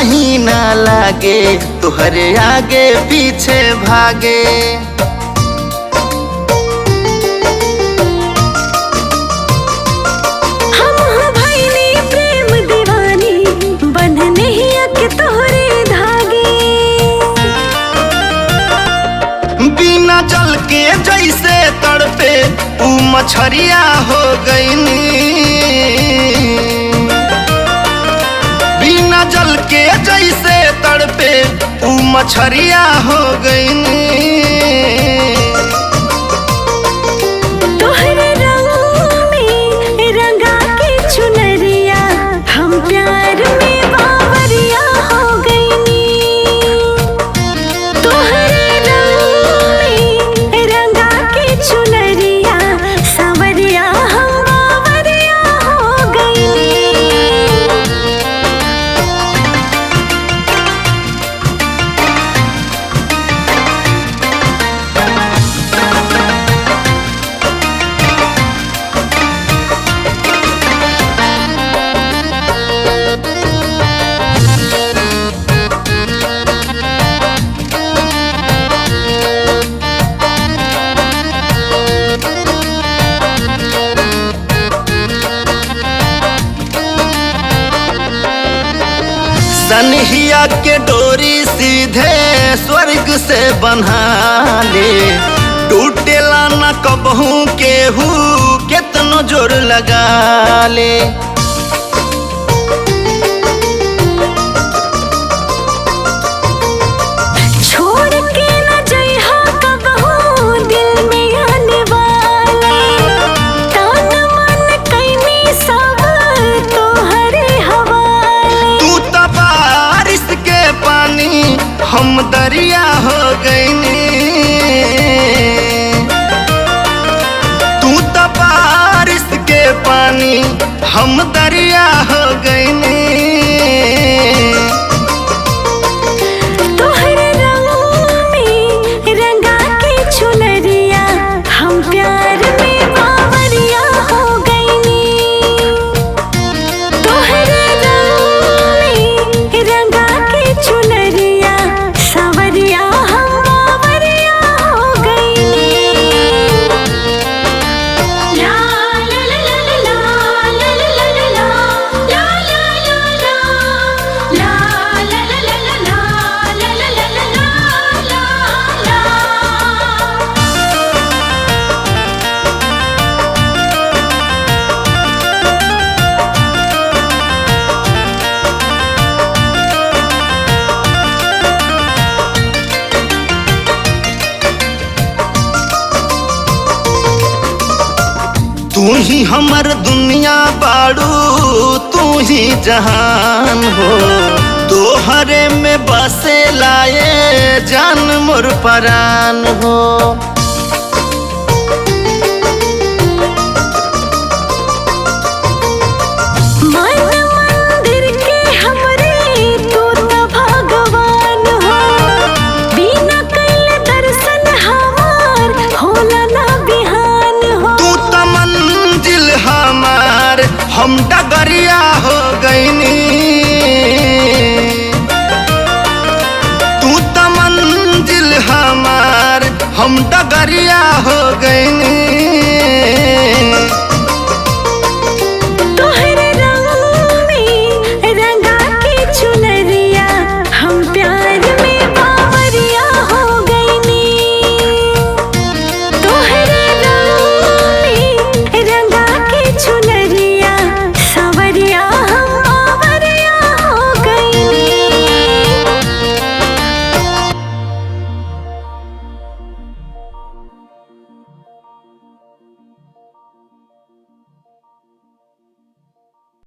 कहीं ना लागे, तुहरे आगे पीछे भागे। बिना जल के जैसे तड़पे ऊ मछरिया हो गईनी, बिना जल के जैसे तड़पे ऊ मछरिया हो गईनी। तोहरे रंग में रंगा के चुनरिया हम प्यार में बावरिया हो गईनी। तोहरे चुनरिया सावरिया हम बावरिया हो गईनी। सनहिया के डोरी सीधे स्वर्ग से बन्हा ले, टूटेला न कबहू केहू केतनो जोर लगा ले। छोड़ के न जइहा कबहू दिल में आने वाले, तन मन कैनी सब तोहरे हवाले। तू त बारिश के पानी हम दरिया हो गईनी, तू त बारिश के पानी हम दरिया हो गईनी। तोहरे रंग में रंगा के चुनरिया हम प्यार में बावरिया हो गईनी। तोहरे रंग में रंगा के चुनरिया सावरिया हम बावरिया हो गईनी। ला ला ला ला ला ला ला ला ला ला ला ला ला ला। तू ही हमर दुनिया बाड़ू, तू ही जहान हो, तोहरे में बसे लाए जान मोर परान हो।